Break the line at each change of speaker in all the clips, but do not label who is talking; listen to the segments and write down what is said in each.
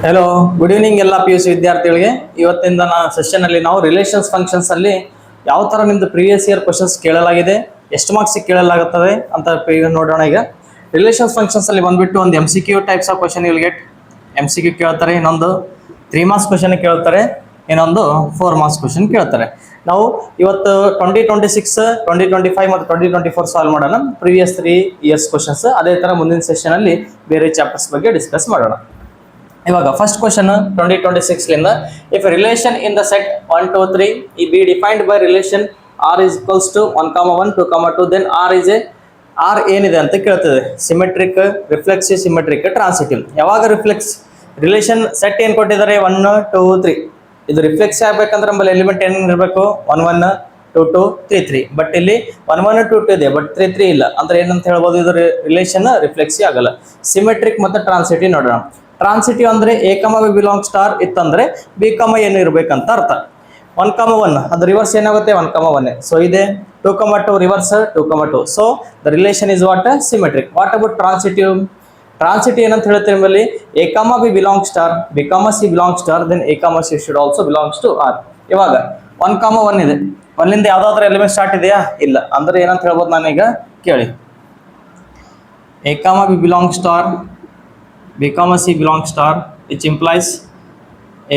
Hello, good evening ಎಲ್ಲ P U C ವಿದ್ಯಾರ್ಥಿಗಳಿಗೆ. ಇವತ್ತಿಂದ ಸೆಷನ್ ಅಲ್ಲಿ ನಾವು ರಿಲೇಷನ್ಸ್ ಫಂಕ್ಷನ್ಸ್ ಅಲ್ಲಿ ಯಾವ ತರ ನಿಮ್ದು ಪ್ರೀವಿಯಸ್ ಇಯರ್ ಕ್ವಶನ್ಸ್ ಕೇಳಲಾಗಿದೆ, ಎಷ್ಟು ಮಾರ್ಕ್ಸ್ ಕೇಳಲಾಗುತ್ತದೆ ಅಂತ ನೋಡೋಣ. ಈಗ ರಿಲೇಷನ್ಸ್ ಫಂಕ್ಷನ್ಸ್ ಅಲ್ಲಿ ಬಂದ್ಬಿಟ್ಟು ಒಂದು MCQ types of question will get. MCQ ಕೇಳ್ತಾರೆ, ಇನ್ನೊಂದು 3 ಮಾರ್ಕ್ಸ್ ಕ್ವಶನ್ ಕೇಳ್ತಾರೆ, ಇನ್ನೊಂದು 4 ಮಾರ್ಕ್ಸ್ ಕ್ವಶನ್ ಕೇಳ್ತಾರೆ. ನಾವು ಇವತ್ತು 2026, 2025 ಮತ್ತು 2024 ಸಾಲ್ವ್ ಮಾಡೋಣ. Previous 3 years questions. ಅದೇ ತರ ಮುಂದಿನ ಸೆಷನ್ ಅಲ್ಲಿ ಬೇರೆ ಚಾಪ್ಟರ್ಸ್ ಬಗ್ಗೆ ಡಿಸ್ಕಸ್ ಮಾಡೋಣ. ಇವಾಗ ಫಸ್ಟ್ ಕ್ವಶನ್ 2026 ಲಿಂದ, if relation in the set 1 2 3 B defined by relation r is equals to 1, 1, 2, 2, then r is a r ಏನಿದೆ ಅಂತ ಕೇಳ್ತದೆ. Symmetric, reflexive, symmetric, transitive. ಯಾವಾಗ ರಿಲೇಷನ್ ಸೆಟ್ ಏನ್ ಕೊಟ್ಟಿದ್ದಾರೆ 1 2 3, ಇದು ರಿಫ್ಲೆಕ್ಸ್ ಆಗ್ಬೇಕಂದ್ರೆ ನಮ್ಮಲ್ಲಿ ಎಲಿಮೆಂಟ್ ಏನ್ ಇರಬೇಕು 1 1 2 2 3 3. ಬಟ್ ಇಲ್ಲಿ 1 1 2 2 ಇದೆ, ಬಟ್ 3 3 ಇಲ್ಲ. ಅಂದ್ರೆ ಏನಂತ ಹೇಳ್ಬೋದು, ಇದು ರಿಲೇಷನ್ ರಿಫ್ಲೆಕ್ಸಿ ಆಗಲ್ಲ. ಸಿಮೆಟ್ರಿಕ್ ಮತ್ತೆ ಟ್ರಾನ್ಸಿಟಿವ್ ನೋಡೋಣ. ಟ್ರಾನ್ಸಿಟಿವ್ ಅಂದ್ರೆ A comma B belong star ಇತ್ತಂದ್ರೆ ಬಿ ಕಮ ಏನು ಇರ್ಬೇಕಂತ ಅರ್ಥ. 1 1 ಅದು ರಿವರ್ಸ್ ಏನಾಗುತ್ತೆ 1 1. ಸೊ ಇದೆ 2 2 reverse 2 2. So the relation is what symmetric. What about transitive? Transitive ಏನಂತ ಹೇಳ್ತೀವಿ ನಿಮ್ಮಲ್ಲಿ, A comma B belong star, B comma C belong star, then A comma C should also belongs to R. ಇವಾಗ 1 1 ಇದೆ, ಒಂದಿಂದ ಯಾವ್ದಾದ್ರು element start ಇದೆಯಾ? ಇಲ್ಲ. ಅಂದ್ರೆ ಏನಂತ ಹೇಳ್ಬೋದು ನಾನೀಗ ಕೇಳಿ, A comma B belong star, B com C belong star, which implies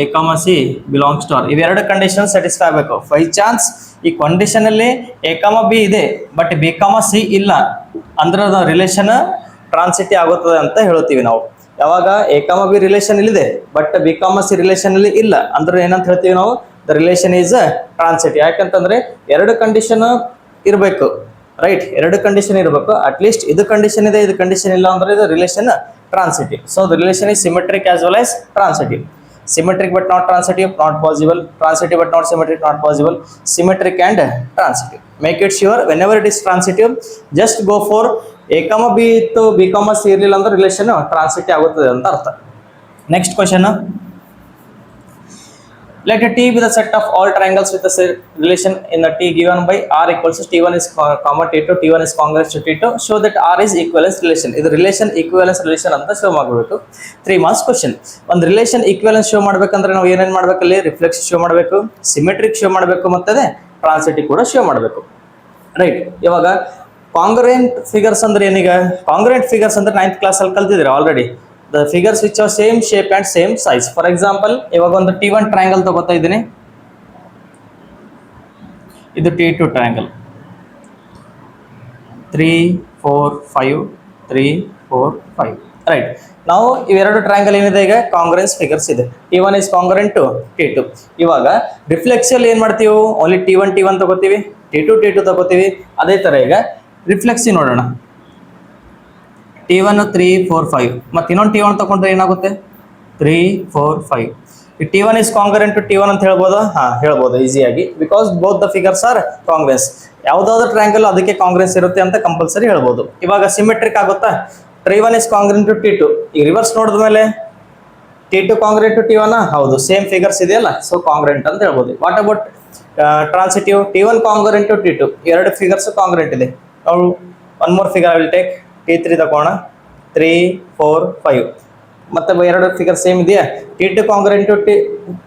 A ಕಾಮ ಸಿ ಬಿಲಾಂಗ್ ಸ್ಟಾರ್. ಇವೆರಡು ಕಂಡೀಷನ್ ಸ್ಯಾಟಿಸ್ಫೈ ಆಗಬೇಕು. ಬೈ ಚಾನ್ಸ್ ಈ ಕಂಡೀಷನ್ ಅಲ್ಲಿ ಎ ಕಾಮ ಬಿ ಇದೆ ಬಟ್ ಬಿ ಕಾಮ ಸಿ ಇಲ್ಲ ಅಂದ್ರೆ ರಿಲೇಷನ್ ಟ್ರಾನ್ಸಿಟಿ ಆಗುತ್ತದೆ ಅಂತ ಹೇಳ್ತೀವಿ ನಾವು. ಯಾವಾಗ ಎ ಕಾಮ ಬಿ ರಿಲೇಷನ್ ಇಲ್ಲಿದೆ but B com C relation ಅಲ್ಲಿ ಇಲ್ಲ ಅಂದ್ರೆ ಏನಂತ ಹೇಳ್ತೀವಿ ನಾವು, ದ ರಿಲೇಷನ್ ಈಸ್ ಟ್ರಾನ್ಸಿಟಿ. ಯಾಕಂತಂದ್ರೆ ಎರಡು ಕಂಡೀಷನ್ ಇರಬೇಕು, ರೈಟ್? ಎರಡು ಕಂಡೀಷನ್ ಇರಬೇಕು. ಅಟ್ಲೀಸ್ಟ್ ಇದು ಕಂಡೀಷನ್ ಇದೆ, ಇದು ಕಂಡೀಷನ್ ಇಲ್ಲ ಅಂದ್ರೆ ಇದು relation transitive. So the relation is symmetric as well as transitive. Symmetric but not transitive, not possible. Transitive but not symmetric, not possible. Symmetric and transitive. Make it sure whenever it is transitive, just go for a comma b to b comma c ಇರಲಿಲ್ಲ ಅಂದ್ರೆ relation transitive ಆಗುತ್ತದೆ ಅಂತ ಅರ್ಥ. Next question, let T be the set of all triangles with the relation in the T given by R equals to T1 is comma T2, T1 is congruous to T2. Show that R is equivalence relation. ಇದು relation ಈಕ್ವಿವೆಲೆನ್ಸ್ relation ಅಂತ show ಮಾಡಬೇಕು. 3 marks question. ಒಂದು relation ಈಕ್ವಿವೆಲೆನ್ಸ್ show ಮಾಡ್ಬೇಕಂದ್ರೆ ನಾವು ಏನೇನು ಮಾಡ್ಬೇಕಲ್ಲಿ, reflex show ಮಾಡಬೇಕು, symmetric show ಮಾಡಬೇಕು, ಮತ್ತೆ ಟ್ರಾನ್ಸಿಟಿವ್ ಕೂಡ ಶೋ ಮಾಡಬೇಕು, ರೈಟ್? ಇವಾಗ ಕಾಂಗ್ರುಯೆಂಟ್ ಫಿಗರ್ಸ್ ಅಂದ್ರೆ ಏನೀಗ, ಕಾಂಗ್ರುಯೆಂಟ್ ಫಿಗರ್ಸ್ ಅಂದ್ರೆ 9th ಕ್ಲಾಸ್ ಅಲ್ಲಿ ಕಲ್ತಿದ್ದೀರಾ already. The figures which are same shape and same size. For example, ಇವಾಗ ಒಂದು T1 ಟ್ರಯಾಂಗಲ್ ತಗೋತಾ ಇದ್ದೀನಿ, ಇದು T2 ಟ್ರಯಾಂಗಲ್, 3 4 5 3 4 5, ರೈಟ್? ನಾವು ಇವೆರಡು ಟ್ರಯಾಂಗಲ್ ಏನಿದೆ ಈಗ ಕಾಂಗ್ರುಯೆನ್ಸ್ ಫಿಗರ್ಸ್ ಇದೆ. T1 is congruent to T2. ಇವಾಗ ರಿಫ್ಲೆಕ್ಸಿವ್ ಏನ್ ಮಾಡ್ತೀವಿ, ಓನ್ಲಿ T1 ತಗೋತೀವಿ, T2 ತಗೋತೀವಿ. ಅದೇ ತರ ಈಗ ರಿಫ್ಲೆಕ್ಸಿವ್ ನೋಡೋಣ. T1 3 4 5 ಮತ್ತೆ ಇನ್ನೊಂದು T1 ತಗೊಂಡ್ರೆ ಏನಾಗುತ್ತೆ 3 4 5. ಈ T1 is congruent to T1 ಅಂತ ಹೇಳ್ಬೋದಾ? ಹೇಳ್ಬೋದು ಈಸಿಯಾಗಿ, because both the figures are congruence. ಯಾವ್ದಾದ್ರು ಟ್ರಯಾಂಗಲ್ ಅದಕ್ಕೆ ಕಾಂಗ್ರುಯೆನ್ಸ್ ಇರುತ್ತೆ ಅಂತ ಕಂಪಲ್ಸರಿ ಹೇಳ್ಬೋದು. ಇವಾಗ ಸಿಮೆಟ್ರಿಕ್ ಆಗುತ್ತಾ, T1 is congruent to T2. ಈ ರಿವರ್ಸ್ ನೋಡಿದ್ಮೇಲೆ T2 congruent to T1, ಹೌದು, ಸೇಮ್ ಫಿಗರ್ಸ್ ಇದೆಯಲ್ಲ, ಸೊ ಕಾಂಗ್ರುಯೆಂಟ್ ಅಂತ ಹೇಳ್ಬೋದು. What about transitive? T1 congruent to T2, ಎರಡು ಫಿಗರ್ಸ್ ಕಾಂಗ್ರುಯೆಂಟ್ ಇದೆ. ನಾವು one more figure will take, T3 ತಗೋಣ, 3 4 5 ಮತ್ತೆ ಎರಡು ಫಿಗರ್ ಸೇಮ್ ಇದೆಯಾ, T2 congruent to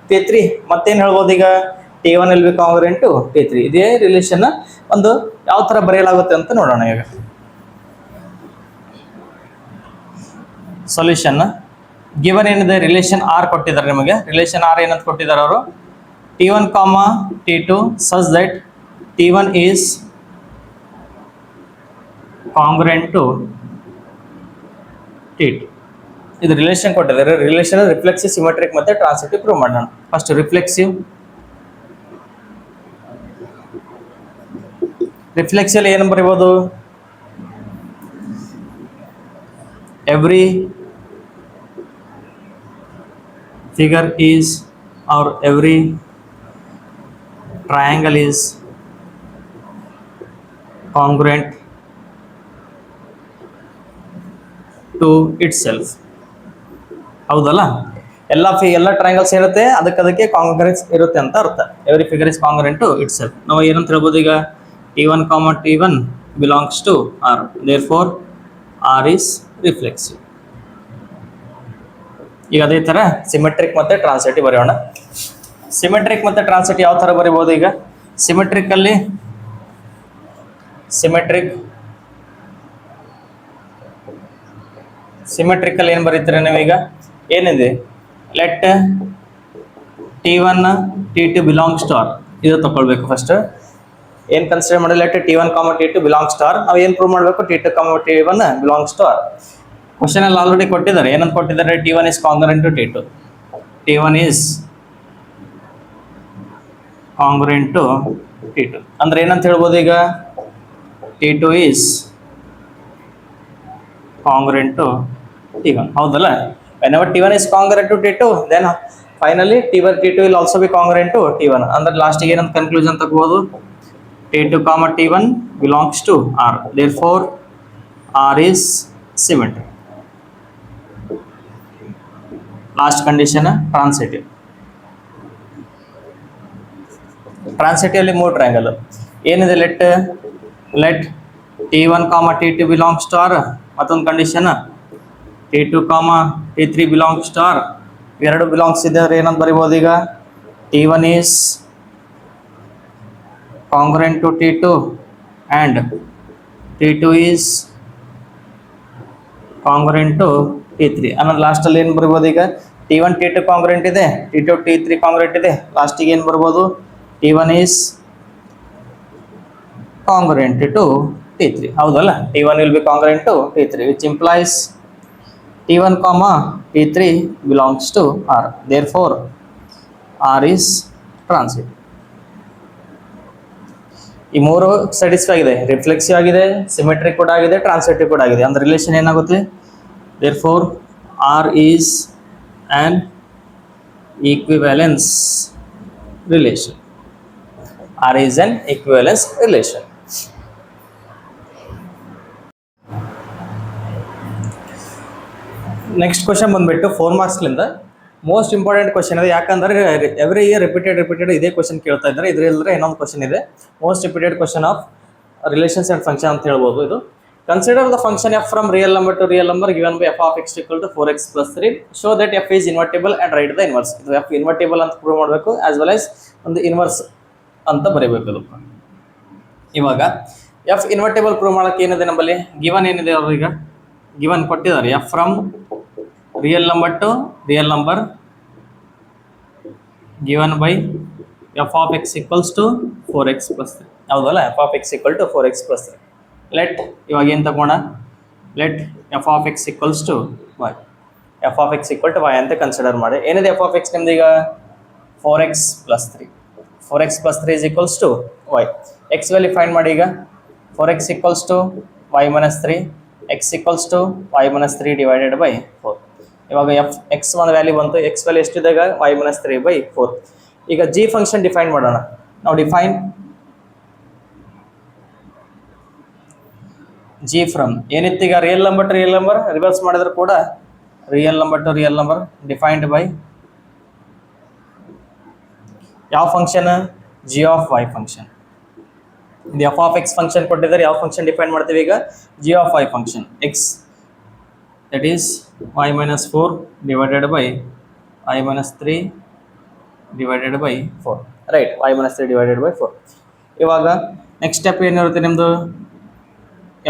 T3. ಮತ್ತೇನು ಹೇಳ್ಬೋದು ಈಗ, T1 will be congruent to T3. ಇದೇ ರಿಲೇಷನ್ ಒಂದು ಯಾವ ತರ ಬರೆಯಲಾಗುತ್ತೆ ಅಂತ ನೋಡೋಣ. ಈಗ ಸೊಲ್ಯೂಷನ್ ಗಿವನ್ ಏನಿದೆ, ರಿಲೇಷನ್ ಆರ್ ಕೊಟ್ಟಿದ್ದಾರೆ ನಿಮಗೆ. ರಿಲೇಷನ್ ಆರ್ ಏನಂತ ಕೊಟ್ಟಿದ್ದಾರೆ ಅವರು, T1 T2 such that T1 is congruent to T2. ಇದು ರಿಲೇಷನ್ ಕೊಟ್ಟಿದ್ದಾರೆ. ರಿಲೇಷನ್ ರಿಫ್ಲೆಕ್ಸಿವ್, ಸಿಮೆಟ್ರಿಕ್ ಮತ್ತೆ ಟ್ರಾನ್ಸಿಟಿವ್ ಪ್ರೂವ್ ಮಾಡೋಣ. ಫಸ್ಟ್ ರಿಫ್ಲೆಕ್ಸಿವ್ ಅಲ್ಲಿ ಏನು ಬರೀಬಹುದು, every figure is or every triangle is congruent to itself. ಹೌದಲ್ಲ, ಎಲ್ಲ ಟ್ರಯಾಂಗಲ್ಸ್ ಇರುತ್ತೆ, ಅದಕ್ಕೆ ಕಾಂಗ್ರುಯೆನ್ಸ್ ಇರುತ್ತೆ ಅಂತ ಅರ್ಥ. Every figure is congruent to itself. ನಾವು ಏನಂತ ಹೇಳ್ಬೋದು ಈಗ, T1 T1 belongs to R, therefore R is reflexive. ಈಗ ಅದೇ ಥರ ಸಿಮೆಟ್ರಿಕ್ ಮತ್ತು ಟ್ರಾನ್ಸಿಟಿವ್ ಬರೆಯೋಣ. ಸಿಮೆಟ್ರಿಕ್ ಮತ್ತು ಟ್ರಾನ್ಸಿಟಿವ್ ಯಾವ ಥರ ಬರಿಬೋದು? ಈಗ ಸಿಮೆಟ್ರಿಕಲ್ಲಿ ಸಿಮೆಟ್ರಿಕಲ್ ಏನು ಬರೀತೀರ ನೀವೀಗ? ಏನಿದೆ? Let T1 T2 belongs to R. ಇದು ತಗೊಳ್ಬೇಕು ಫಸ್ಟ್. ಏನು ಕನ್ಸಿಡರ್ ಮಾಡಿ? ಲೆಟ್ T1, T2 belongs to R. ನಾವು ಏನು ಪ್ರೂವ್ ಮಾಡಬೇಕು? T2, T1 belongs to R. Question ಅಲ್ಲಿ ಆಲ್ರೆಡಿ ಕೊಟ್ಟಿದ್ದಾರೆ. ಏನಂತ ಕೊಟ್ಟಿದ್ದಾರೆ? T1 is congruent to T2. T1 is congruent to T2 ಅಂದ್ರೆ ಏನಂತ ಹೇಳ್ಬೋದು? ಈಗ T2 is congruent to T1. ಹೌದಲ್ಲ? whenever T1 is congruent to T2, then finally T2 will also be congruent to T1. ಅಂದ್ರೆ ಲಾಸ್ಟಿಗೆ ಏನಂತ ಕನ್ಕ್ಲೂಷನ್ ತಗೋಬಹುದು? T2, T1 belongs to R. Therefore, R is symmetric. Last condition transitive. Transitive ಅಲ್ಲಿ ಮೂರು triangle ಏನಿದೆ? Let T1, T2 belongs to R. ಮತ್ತೊಂದು condition T2, T3 belongs to R. ಎರಡು belongs ಇದ್ದರೆ ಏನಂತ ಬರಿಬೋದು? ಈಗ T1 is congruent to T2 and T2 is congruent to T3. ಆಮೇಲೆ ಲಾಸ್ಟಲ್ಲಿ ಏನು ಬರ್ಬೋದು? ಈಗ T1 T2 ಕಾಂಗ್ರುಯೆಂಟ್ ಇದೆ, T2 T3 ಕಾಂಗ್ರುಯೆಂಟ್ ಇದೆ. ಲಾಸ್ಟಿಗೆ ಏನು ಬರ್ಬೋದು? T1 is congruent to T3. ಹೌದಲ್ಲ? T1 will be congruent to T3, which implies T1, T3 belongs to R. Therefore, R is transitive. ಈ ಮೂರು ಸ್ಯಾಟಿಸ್ಫೈ ಆಗಿದೆ. ರಿಫ್ಲೆಕ್ಸಿವ್ ಆಗಿದೆ, ಸಿಮೆಟ್ರಿಕ್ ಕೂಡ ಆಗಿದೆ, ಟ್ರಾನ್ಸಿಟಿವ್ ಕೂಡ ಆಗಿದೆ. ಅಂದ್ರೆ ರಿಲೇಷನ್ ಏನಾಗುತ್ತೆ? Therefore, R is an equivalence relation. R is an equivalence relation. Next question ಬಂದ್ಬಿಟ್ಟು 4 ಮಾರ್ಕ್ಸ್ಲಿಂದ ಮೋಸ್ಟ್ ಇಂಪಾರ್ಟೆಂಟ್ ಕ್ವಶನ್ ಇದೆ. ಯಾಕಂದ್ರೆ ಎವ್ರಿ ಇಯರ್ ರಿಪೀಟೆಡ್ ಇದೇ ಕ್ವಶನ್ ಕೇಳ್ತಾ ಇದ್ದಾರೆ. ಇದರಲ್ಲದೆ ಇನ್ನೊಂದು ಕ್ವಶನ್ ಇದೆ, most repeated question of relations and function ಅಂತ ಹೇಳ್ಬೋದು. ಇದು consider the function F from real number to real number given by f of x equal to 4x plus 3. Show that f is invertible and write the inverse. ಇದು f invertible ಅಂತ prove ಮಾಡಬೇಕು, as well as ಒಂದು inverse ಅಂತ ಬರೀಬೇಕು. ಅದು ಇವಾಗ f invertible prove ಮಾಡೋಕ್ಕೆ ಏನಿದೆ ನಮ್ಮಲ್ಲಿ? ಗಿವನ್ ಏನಿದೆ? ಅವ್ರೀಗ ಗಿವನ್ ಕೊಟ್ಟಿದ್ದಾರೆ, f from real number to real number given by f of x equals to 4x plus 3. ಹೌದಲ್ಲ? f of x equal to 4x plus 3. Let ಇವಾಗ ಏನು ತಗೋಣ? Let f of x equals to y. f of x equal to y ಅಂತ consider ಮಾಡಿ. ಏನಿದೆ f of x ನಿಮ್ದು ಈಗ? 4x plus 3. 4x plus 3 is equals to y. x value find ಮಾಡಿ. ಈಗ 4x equals to y minus 3, x equals to y minus 3 divided by 4. ಇವಾಗ x ಒಂದು value ಬಂತು, x ವ್ಯಾಲ್ಯೂ ಎಷ್ಟಿದೆ? ಈಗ y minus 3 by 4. ಈಗ g ಫಂಕ್ಷನ್ ಡಿಫೈನ್ ಮಾಡೋಣ. ನಾವು ಡಿಫೈನ್ g ಫ್ರಮ್ ಏನಿತ್ತು? ಈಗ real number to real number reverse ಮಾಡಿದ್ರೆ ಕೂಡ real number to real number defined by ಯಾವ function? g of y function. ಇದು f ಆಫ್ x ಫಂಕ್ಷನ್ ಕೊಟ್ಟಿದ್ದಾರೆ. ಯಾವ ಫಂಕ್ಷನ್ ಡಿಫೈನ್ ಮಾಡ್ತೀವಿ ಈಗ? g of y function x, that is y minus 4 divided by y minus 3 divided by 4. Right, y minus 3 divided by 4. ಇವಾಗ next step ಏನಿರುತ್ತೆ ನಿಮ್ಮದು?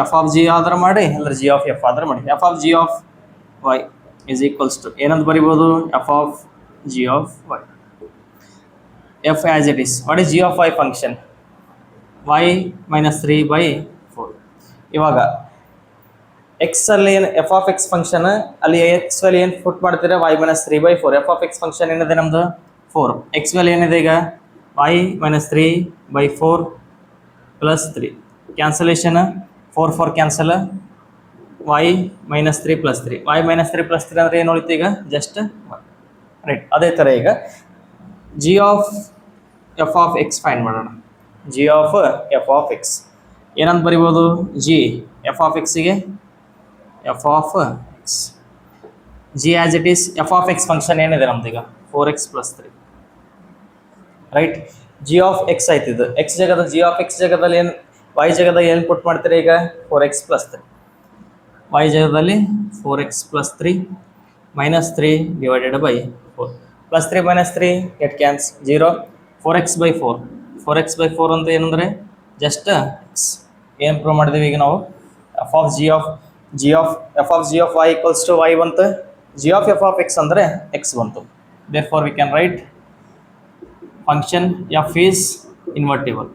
f of g ಆದ್ರೆ ಮಾಡಿ, ಅಂದರೆ g ಆಫ್ f ಆದ್ರೆ ಮಾಡಿ. f of g of y is equals to ಏನಂತ ಬರಿಬೋದು? f of g of y. f as it is. what is g of y function? y minus 3 by 4. ಇವಾಗ x ಅಲ್ಲಿ ಏನು f ಆಫ್ x ಫಂಕ್ಷನ್, ಅಲ್ಲಿ x value ಏನು ಪುಟ್ ಮಾಡ್ತೀರಾ? y minus 3 by 4. f of x function ಏನಿದೆ ನಮ್ಮದು? 4. x value ಏನಿದೆ ಈಗ? y minus 3 by 4 plus 3. Cancellation 4 4 cancel, y minus 3 plus 3. y minus 3 plus 3 ಅಂದರೆ ಏನು ಉಳಿತು ಈಗ? ಜಸ್ಟ್ 1. ರೈಟ್, ಅದೇ ಥರ ಈಗ g of f of x find ಮಾಡೋಣ. g of f of x ಏನಂತ ಬರಿಬೋದು? g f ಆಫ್ xಗೆ f of x. g as it is. f of x function ಏನಿದೆ ನಮ್ದು ಈಗ? 4x plus 3. Right, g of x ಆಯ್ತು. ಇದು x ಜಾಗದ g ಆಫ್ x ಜಾಗದಲ್ಲಿ ಏನು, y ಜಾಗದಲ್ಲಿ ಏನು ಪುಟ್ ಮಾಡ್ತೀರಾ ಈಗ? 4x plus 3. y ಜಾಗದಲ್ಲಿ 4x plus 3 minus 3 divided by 4. Plus 3 minus 3 get cancel 0. 4x by 4. 4x by 4 ಅಂತ ಏನಂದ್ರೆ just x. ಏನು ಪ್ರೂವ್ ಮಾಡಿದೀವಿ ಈಗ ನಾವು f of f of g of y equals to y ಬಂತು, g of f of x ಅಂದರೆ x ಬಂತು. Therefore we can write function f is invertible.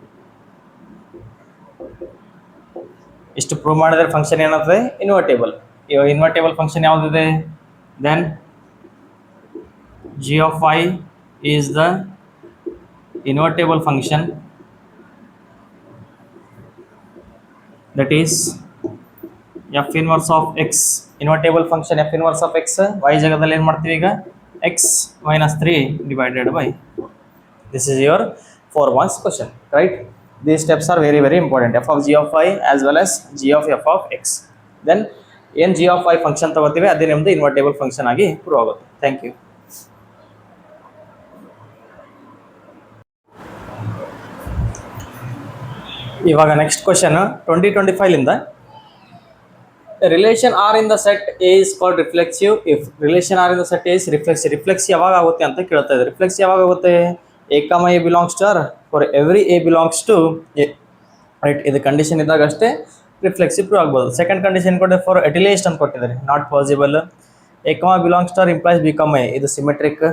ಇಷ್ಟು ಪ್ರೂವ್ ಮಾಡಿದ್ರೆ ಫಂಕ್ಷನ್ ಏನಾಗ್ತದೆ ಇನ್ವರ್ಟೇಬಲ್. ಇವಾಗ ಇನ್ವರ್ಟೇಬಲ್ ಫಂಕ್ಷನ್ ಯಾವುದಿದೆ, then g of y is the invertible function that is f inverse of x. Invertible function f inverse of x y ಜಾಗದಲ್ಲಿ ಏನು ಮಾಡ್ತೀವಿ ಈಗ x minus 3 divided by 4. This is your 4 marks question, right? These steps are very very important. F of g of y as well as g of f of x. Then ಏನು g of y function ತಗೋತೀವಿ ಅದೇ ನಿಮ್ಮದು invertible function ಆಗಿ prove ಆಗುತ್ತೆ. Thank you. ಇವಾಗ next question 2025 ಲಿಂದ relation R in the set A is called reflexive if relation R in the set A is reflexive. Reflex ಯಾವಾಗ ಆಗುತ್ತೆ ಅಂತ ಕೇಳ್ತಾ ಇದೆ. ರಿಫ್ಲೆಕ್ಸ್ ಯಾವಾಗ ಆಗುತ್ತೆ, A comma A belongs to R for every A belongs to A, right. ಇದು condition ಇದ್ದಾಗ ಅಷ್ಟೇ ರಿಫ್ಲೆಕ್ಸಿವ್ ಪ್ರೂವ್ ಆಗ್ಬೋದು. ಸೆಕೆಂಡ್ ಕಂಡೀಷನ್ ಕೊಟ್ಟರೆ ಫಾರ್ ಎಟಿಲೇಸ್ಟ್ ಅಂತ ಕೊಟ್ಟಿದ್ದಾರೆ, ನಾಟ್ ಪಾಸಿಬಲ್. ಎ ಕಮ belongs to R implies B comma A, ಇದು ಸಿಮೆಟ್ರಿಕ್.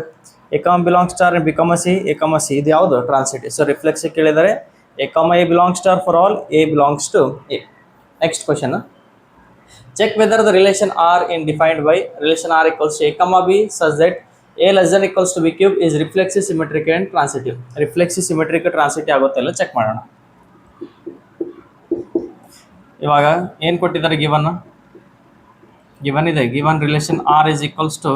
ಎ ಕಮ belongs to R become C, A comma C ಇದು ಯಾವುದು ಟ್ರಾನ್ಸಿಟಿವ್. ಸೊ ರಿಫ್ಲೆಕ್ಸಿವ್ ಕೇಳಿದರೆ A comma A belongs to R for all A belongs to A. Next question, check whether the relation R in defined by relation R equals to a comma b such that a less than equals to b cube is reflexive, symmetric and transitive. Reflexive, symmetric, transitive ಆಗುತ್ತೆ ಎಲ್ಲ check ಮಾಡೋಣ. ಇವಾಗ ಏನು ಕೊಟ್ಟಿದ್ದಾರೆ, given ಇದೆ. Given relation R is equals to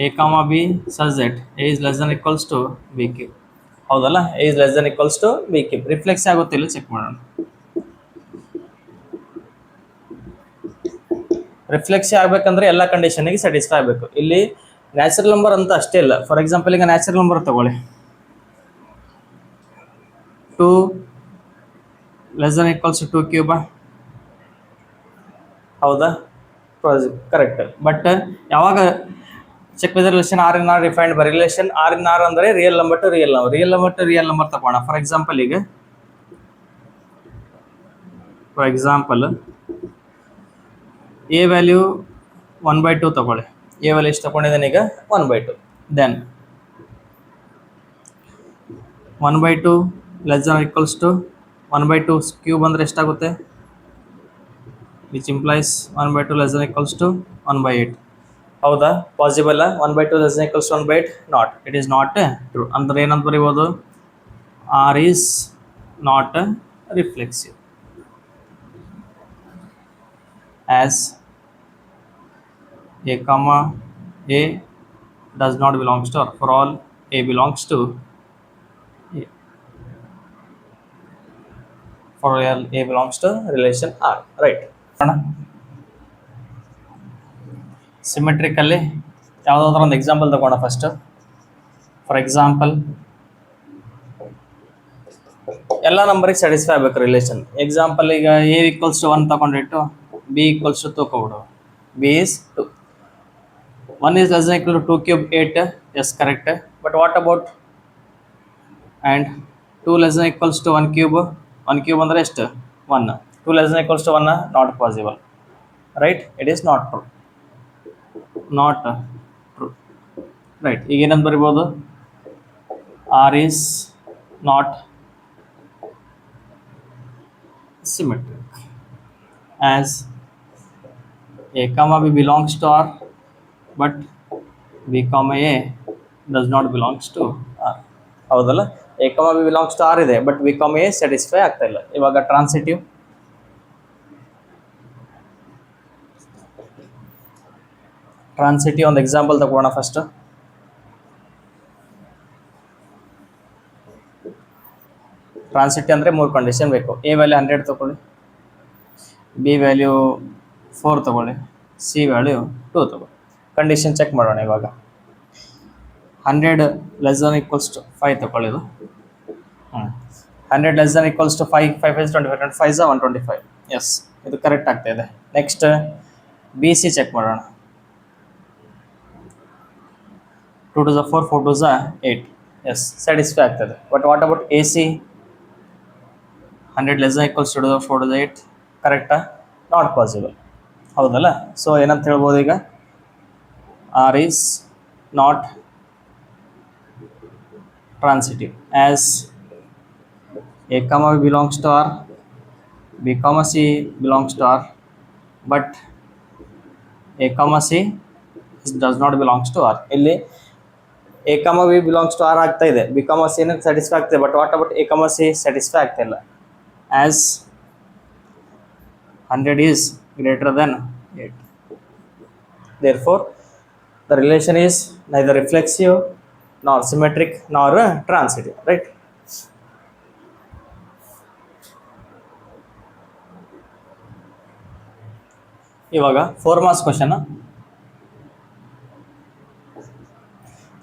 a comma b such that a is less than equals to b cube. ಹೌದಲ್ಲ, a is less than equals to b cube. Reflex ಆಗುತ್ತೆ ಇಲ್ಲ ಚೆಕ್ ಮಾಡೋಣ. Reflex ಆಗಬೇಕಂದ್ರೆ ಎಲ್ಲ ಕಂಡೀಷನ್ಗೆ satisfy ಆಗಬೇಕು. ಇಲ್ಲಿ natural number ಅಂತ ಅಷ್ಟೇ ಇಲ್ಲ. ಫಾರ್ ಎಕ್ಸಾಂಪಲ್ ಈಗ ನ್ಯಾಚುರಲ್ ನಂಬರ್ ತಗೊಳ್ಳಿ, 2 less than equals to 2 cube, ಹೌದಾ, ಕರೆಕ್ಟ್. ಬಟ್ ಯಾವಾಗ check with relation R in R defined by relation R in R ಅಂದರೆ real number to real number, real number to real number ತಗೋಣ. For example A value 1/2 ತಗೊಳ್ಳಿ. A value ಎಷ್ಟು ತಗೊಂಡಿದ್ದೇನೆ ಈಗ 1/2. Then 1/2 less than equals to 1/2 cube ಅಂದರೆ ಎಷ್ಟಾಗುತ್ತೆ, which implies 1/2 less than equals to 1/8. ಹೌದಾ, possible? 1/2 less than equals to 1/8 not, it is not true. ಅಂದ್ರೆ ಏನಂತ ಬರೀಬೋದು, R is not reflexive as a comma a does not belongs to, or for all a belongs to a, for all a belongs to relation R, right? ಸಿಮೆಟ್ರಿಕಲ್ಲಿ ಯಾವುದಾದ್ರೂ ಒಂದು example ತಗೋಣ first. For example ಎಲ್ಲ ನಂಬರಿಗೆ satisfy ಆಗಬೇಕು relation. Example ಈಗ a equals to 1 ತಗೊಂಡಿಟ್ಟು b equals to 2 ತಗೊಬಿಡು. b is 2. 1 is less than equal to 2 cube 8. Yes, correct. But what about and 2 less than equals to 1 cube? 1 cube ಅಂದರೆ ಎಷ್ಟು 1. 2 less than equals to 1 not possible, right? It is not true, not true, right? ಈಗ ಏನಂತ ಬರಿಬೋದು, R is not symmetric as a comma b belongs to R but b comma a does not belongs to R. ಹೌದಲ್ಲ, a comma b belongs to R ಇದೆ but b comma a satisfy ಆಗ್ತಾ ಇಲ್ಲ. ಇವಾಗ transitive ಒಂದು example ತಗೋಣ first. Transitive ಅಂದರೆ 3 condition ಬೇಕು. A value 100 ತಗೊಳ್ಳಿ, ಬಿ ವ್ಯಾಲ್ಯೂ 4 ತಗೊಳ್ಳಿ, ಸಿ ವ್ಯಾಲ್ಯೂ 2 ತಗೊಳ್ಳಿ. ಕಂಡೀಷನ್ ಚೆಕ್ ಮಾಡೋಣ. ಇವಾಗ 100 ಲೆಸ್ ದನ್ ಈಕ್ವಲ್ಸ್ ಟು 5 ತಗೊಳ್ಳಿದು. 100 less than equals to 5, 5 is 25, 25 is 125. Yes, ಇದು ಕರೆಕ್ಟ್ ಆಗ್ತಾ ಇದೆ. ನೆಕ್ಸ್ಟ್ ಬಿ ಸಿ ಚೆಕ್ ಮಾಡೋಣ. 2 to the 4, 4 to the 8. Yes, satisfy ಆಗ್ತದೆ. But what about AC? 100 less than equals to the 4 to the 8. ಕರೆಕ್ಟಾ? Not possible. ಹೌದಲ್ಲ? So ಏನಂತ ಹೇಳ್ಬೋದು ಈಗ? R is not transitive as A comma B belongs to R, B comma C belongs to R, but A comma C does not belongs to R. ಇಲ್ಲಿ A comma B belongs to R ಆಗ್ತಾ ಇದೆ, B comma C ನ satisfy ಆಗ್ತಿದೆ, but what about A comma C satisfy ಆಗ್ತಾ ಇಲ್ಲ. As 100 is greater than 8. Therefore, the relation is neither reflexive nor symmetric nor transitive, right? ಇವಾಗ 4 marks question.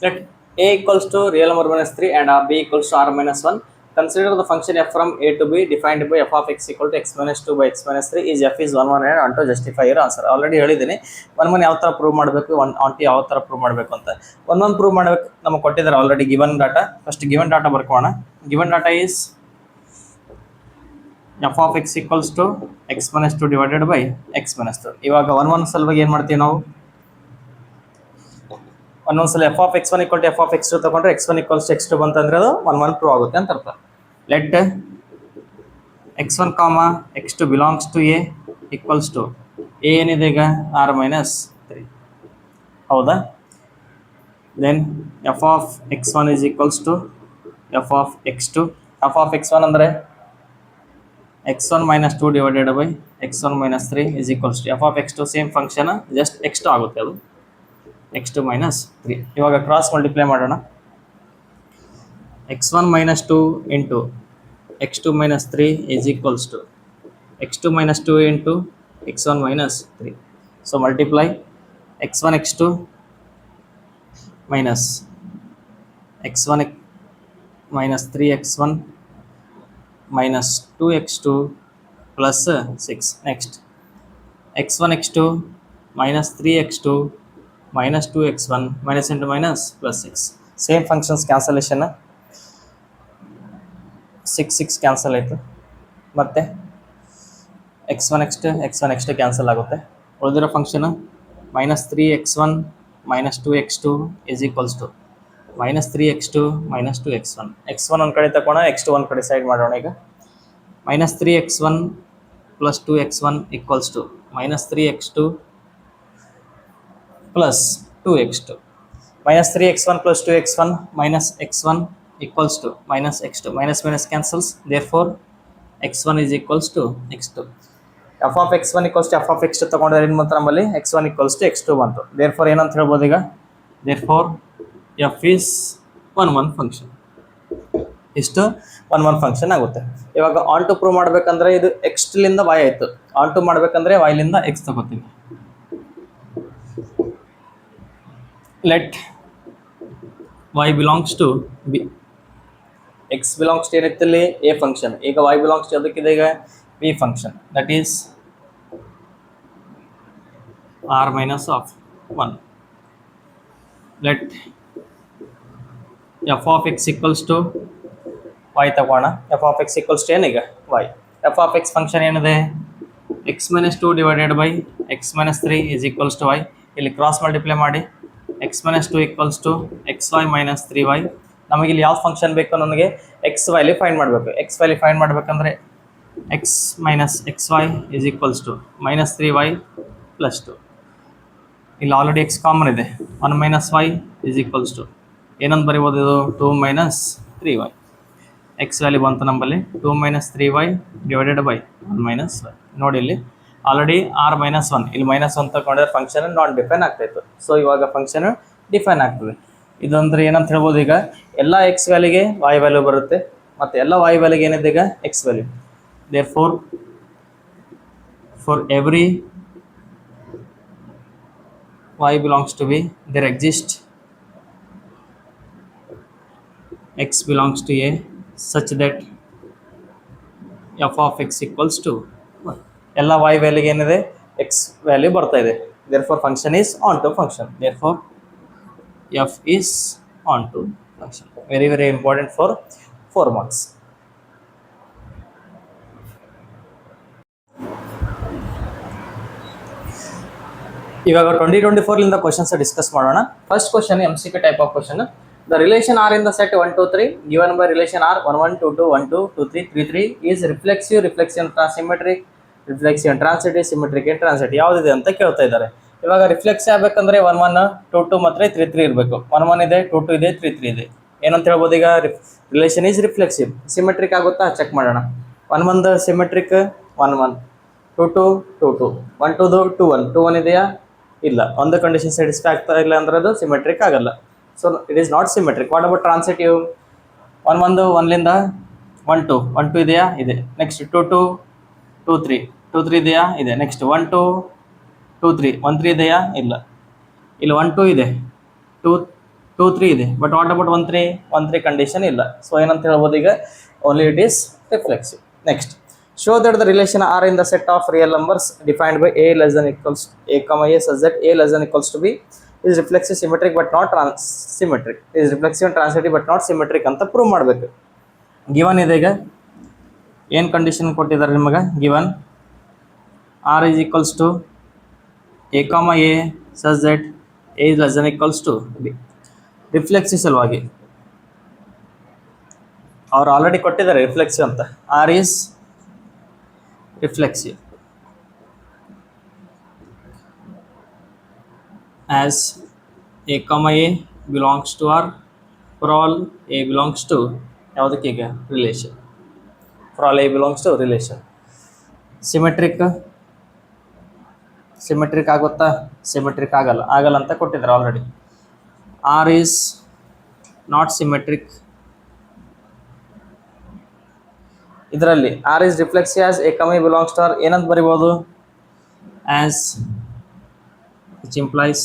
Let A equals to real number minus 3 and B equals to R minus 1. Consider the function f from A to B defined by f of x equal to x minus 2 by x minus 3 is f is 1 1 and to justify your answer. Already ಹೇಳಿದ್ದೀನಿ 1 1 ಯಾವ ಥರ prove ಮಾಡಬೇಕು, 1 aunty ಯಾವ ಥರ prove ಮಾಡಬೇಕು ಅಂತ. 1 1 prove ಮಾಡಬೇಕು ನಮಗೆ ಕೊಟ್ಟಿದ್ದಾರೆ already given data. First given data ಬರ್ಕೋಣ. Given data is f of x equals to x minus 2 divided by x minus 3. ಇವಾಗ 1 1 ಸಲುವಾಗಿ ಏನು ಮಾಡ್ತೀವಿ ನಾವು? ಒಂದೊಂದ್ಸಲ f of x one equal to f of x two ತಗೊಂಡ್ರೆ x1 ಈಕ್ವಲ್ಸ್ x2 ಬಂತಂದ್ರೆ ಅದು 1 1 ಪ್ರೂವ್ ಆಗುತ್ತೆ ಅಂತ ಅರ್ಥ. Let x1 x2 belongs to A equals to A ಏನಿದೆ ಈಗ r ಮೈನಸ್ 3. ಹೌದಾ? Then f of x1 is equals to f of x2. F of x1 ಅಂದರೆ x1 minus 2 divided by x1 minus 3 is equals to f of x2 same function just x2 ಆಗುತ್ತೆ, ಅದು x2 minus 3. ಇವಾಗ cross multiply ಮಾಡೋಣ. x1 minus 2 into x2 minus 3 is equals to x2 minus 2 into x1 minus 3. So multiply x1 x2 minus x1 minus 3x1 minus 2x2 plus 6. Next x1 x2 minus 3x2 minus 2x1 minus into minus plus 6. Same functions cancellation, 6 6 cancel ಆಯಿತು. ಮತ್ತು x1 x2 cancel ಆಗುತ್ತೆ. ಉಳಿದಿರೋ function minus 3x1 minus 2x2 is equals to minus 3x2 minus 2x1. x1 ಒಂದು ಕಡೆ ತಗೋಣ, x2 ಒಂದು ಕಡೆ side ಮಾಡೋಣ. ಈಗ minus 3x1 plus 2x1 equals to minus 3x2 plus 2x2. Minus 3x1 plus 2x1 minus x1 equals to minus x2. Minus minus cancels. Therefore, x1 is equals to x2. f of x1 equals to f of x2 ತಗೊಂಡ್ರೆ ಏನು ಬಂತು ನಮ್ಮಲ್ಲಿ? x1 equals to x2 ಬಂತು. Therefore, ಏನಂತ ಹೇಳ್ಬೋದು ಈಗ? Therefore, f is 1 1 function. ಇಷ್ಟು 1 1 function ಆಗುತ್ತೆ. ಇವಾಗ ಆನ್ ಟು ಪ್ರೂವ್ ಮಾಡಬೇಕಂದ್ರೆ ಇದು x ಲಿಂದ y ಆಯಿತು. ಆನ್ ಟು ಮಾಡಬೇಕಂದ್ರೆ y ಲಿಂದ x ತಗೋತೀವಿ. Let y belongs to b. x belongs to ಏನಿತ್ತಲ್ಲಿ a ಫಂಕ್ಷನ್. ಈಗ y ಬಿಲಾಂಗ್ಸ್ ಟು ಅದಕ್ಕಿದೆ ಈಗ b function. That is r minus of 1. Let f of x equals to y ತಗೋಣ. f of x equals to ಏನೀಗ y. f of x function ಏನಿದೆ? x minus 2 divided by x minus 3 is equals to y. ಇಲ್ಲಿ cross multiply ಮಾಡಿ x minus 2 equals to xy minus 3y. ನಮಗೆ ಇಲ್ಲಿ ಯಾವ function ಬೇಕು? ನನಗೆ x y ಫೈಂಡ್ ಮಾಡಬೇಕು. x y ಫೈಂಡ್ ಮಾಡಬೇಕಂದ್ರೆ x minus xy is equals to minus 3y plus 2. ಇಲ್ಲಿ ಆಲ್ರೆಡಿ x ಕಾಮನ್ ಇದೆ. 1 minus y is equals to ಏನಂತ ಬರಿಬೋದು? ಇದು 2 minus 3y. x ವ್ಯಾಲ್ಯೂ ಬಂತು ನಮ್ಮಲ್ಲಿ 2 minus 3y divided by 1 minus y. ನೋಡಿ ಇಲ್ಲಿ ಆಲ್ರೆಡಿ r minus 1, ಇಲ್ಲಿ minus 1 ತಗೊಂಡ್ರೆ ಫಂಕ್ಷನ್ ನಾಟ್ ಡಿಫೈನ್ ಆಗ್ತಾಯಿತ್ತು. ಸೊ ಇವಾಗ ಫಂಕ್ಷನ್ ಡಿಫೈನ್ ಆಗ್ತದೆ. ಇದಂದ್ರೆ ಏನಂತ ಹೇಳ್ಬೋದು? ಈಗ ಎಲ್ಲ x ವ್ಯಾಲ್ಯೂಗೆ y ವ್ಯಾಲ್ಯೂ ಬರುತ್ತೆ, ಮತ್ತು ಎಲ್ಲ y ವ್ಯಾಲ್ಯೂಗೆ ಏನಿದೆ ಈಗ x value. Therefore for every y belongs to b, there exists x belongs to a such that f of x equals to 1. ಎಲ್ಲ y ವ್ಯಾಲ್ಯೂಗೆ ಏನಿದೆ x ವ್ಯಾಲ್ಯೂ ಬರ್ತಾ ಇದೆ. therefore function is onto function. therefore F is onto function. Very very important for 4 marks. ಇವಾಗ 2024 questions discuss ಮಾಡೋಣ. First question MCQ type of question. The relation R in the set 1 2 3 given by relation R 1 1 2 2 1 2 2 3 3 3 is reflexive, reflexive symmetric, reflexive transitive, symmetric transitive ಯಾವುದಿದೆ ಅಂತ ಕೇಳ್ತಾ ಇದ್ದಾರೆ. ಇವಾಗ reflex ಆಗ್ಬೇಕಂದ್ರೆ 1 1 2 2 ಮತ್ತೆ 3 3 ಇರಬೇಕು. 1 1 ಇದೆ, 2 2 ಇದೆ, 3 3 ಇದೆ. ಏನಂತ ಹೇಳ್ಬೋದು ಈಗ? Relation is reflexive. ಸಿಮೆಟ್ರಿಕ್ ಆಗುತ್ತಾ ಚೆಕ್ ಮಾಡೋಣ. 1 1 ಸಿಮೆಟ್ರಿಕ್ 1 1, 2 2 2 2, 1 2 2 1, 2 1 ಇದೆಯಾ? ಇಲ್ಲ. ಒಂದು ಕಂಡೀಷನ್ ಸ್ಯಾಟಿಸ್ಫೈ ಆಗ್ತಾ ಇಲ್ಲ ಅಂದ್ರೆ ಅದು ಸಿಮೆಟ್ರಿಕ್ ಆಗಲ್ಲ. So it is not symmetric. What about transitive? 1 1 1ಲಿಂದ 1 2, 1 2 ಇದೆಯಾ? ಇದೆ. ನೆಕ್ಸ್ಟ್ 2 2 2 3, 2 3 ಇದೆಯಾ? ಇದೆ. ನೆಕ್ಸ್ಟ್ 1 2 2 3, 1 3 ಇದೆಯಾ? ಇಲ್ಲ. ಇಲ್ಲಿ 1 2 ಇದೆ, 2 2 3 ಇದೆ. But what about 1 3? 1 3 ಕಂಡೀಷನ್ ಇಲ್ಲ. ಸೊ ಏನಂತ ಹೇಳ್ಬೋದು ಈಗ? Only it is reflexive. Next, show that the relation R in the set of real numbers defined by a less than equals a comma a such that a less than equals to b is reflexive, symmetric but not symmetric, is reflexive and transitive but not symmetric ಅಂತ prove ಮಾಡಬೇಕು. Given ಇದೆ. ಈಗ ಏನು condition ಕೊಟ್ಟಿದ್ದಾರೆ ನಿಮಗೆ? Given R is equals to a comma a such that a is less than equals to b. Reflexive ಸಲುವಾಗಿ ಅವ್ರು already ಕೊಟ್ಟಿದ್ದಾರೆ ರಿಫ್ಲೆಕ್ಸಿವ್ ಅಂತ. R is reflexive as a comma a belongs to R for all a belongs to ಯಾವುದಕ್ಕೆ ಈಗ? Relation. For all a belongs to relation. Symmetric ಆಗುತ್ತಾ? Symmetric ಆಗಲ್ಲ ಅಂತ ಕೊಟ್ಟಿದ್ದಾರೆ already. R is not symmetric. ಇದರಲ್ಲಿ R is reflexive as a comma belongs to R ಏನಂತ ಬರಿಬೋದು? as which implies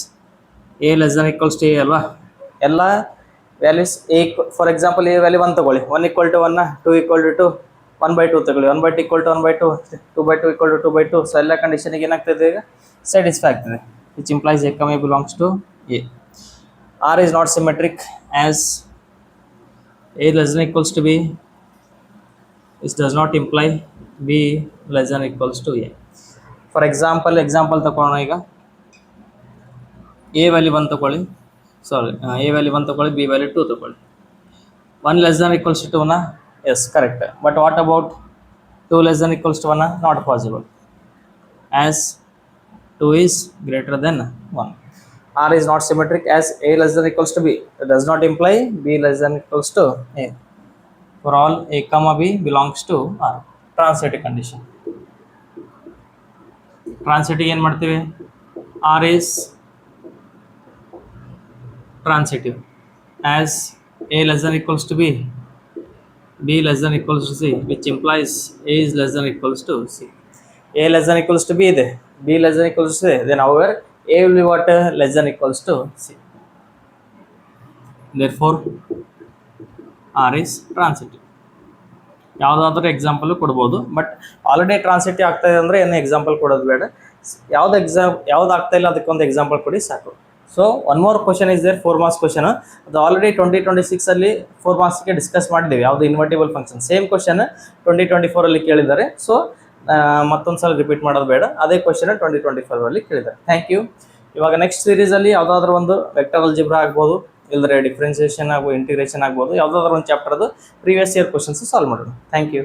a less than equals to a ಅಲ್ವಾ? ಎಲ್ಲ values a, for example a value 1 ತಗೊಳ್ಳಿ, 1 equal to 1, 2 equal to 2, 1/2 ತಗೊಳ್ಳಿ, 1/2 equal to 1/2, 2/2 equal to 2/2. So ಎಲ್ಲ ಕಂಡೀಷನ್ಗೆ ಏನಾಗ್ತದೆ ಈಗ? Satisfy ಆಗ್ತದೆ. which implies a comma belongs to a. R is not symmetric as a less than equals to b. This does not imply b less than equals to a. For example ತಗೊಳ್ಳೋಣ. ಈಗ a value 1 ತಗೊಳ್ಳಿ, a value 1 ತಗೊಳ್ಳಿ, b value 2 ತಗೊಳ್ಳಿ. 1 less than equals to 2 yes correct. But what about 2 less than equals to 1? Not possible, as 2 is greater than 1. R is not symmetric as a less than equals to b. It does not imply b less than equals to a. For all a comma b belongs to R. Transitive condition. Transitive ಏನು ಮಾಡ್ತೀವಿ? R is transitive as a less than equals to b, b less than equals to c, which implies a is less than equals to c. A less than equals to b ಇದೆ, b less than equals to c. Then however a will be what? Less than equals to c. Therefore R is transitive. ಯಾವುದಾದ್ರೂ example ಕೊಡ್ಬೋದು, but already transitive ಆಗ್ತಾ ಇದೆ ಅಂದರೆ ಏನು example ಕೊಡೋದು ಬೇಡ. ಯಾವ್ದು ಆಗ್ತಾ ಇಲ್ಲ ಅದಕ್ಕೊಂದು ಎಕ್ಸಾಂಪಲ್ ಕೊಡಿ ಸಾಕು. So 1 more question is there, 4 marks question. ಅದು ಆಲ್ರೆಡಿ 2026 4 marksಗೆ ಡಿಸ್ಕಸ್ ಮಾಡಿದ್ದೀವಿ. ಯಾವುದು ಇನ್ವರ್ಟಿಬಲ್ ಫಂಕ್ಷನ್ ಸೇಮ್ ಕ್ವಶನ್ 2024 ಕೇಳಿದ್ದಾರೆ. ಸೊ ಮತ್ತೊಂದು ಸಲ ರಿಪೀಟ್ ಮಾಡೋದು ಬೇಡ, ಅದೇ ಕ್ವಶನ್ 2024 ಕೇಳಿದ್ದಾರೆ. Thank you. ಇವಾಗ ನೆಕ್ಸ್ಟ್ ಸೀರೀಸಲ್ಲಿ ಯಾವುದಾದ್ರೂ ಒಂದು ವೆಕ್ಟರ್ ಅಲ್ಜಿಬ್ರಾ ಆಗ್ಬೋದು, ಇಲ್ಲದ್ರೆ ಡಿಫ್ರೆನ್ಸಿಯೇಷನ್ ಆಗ್ಬೋದು, ಇಂಟಿಗ್ರೇಷನ್ ಆಗ್ಬೋದು, ಯಾವುದಾದ್ರೂ ಒಂದು ಚಾಪ್ಟರ್ದು ಪ್ರೀವಿಯಸ್ ಇಯರ್ ಕ್ವಶನ್ಸ್ ಸಾಲ್ವ್ ಮಾಡೋಣ. Thank you.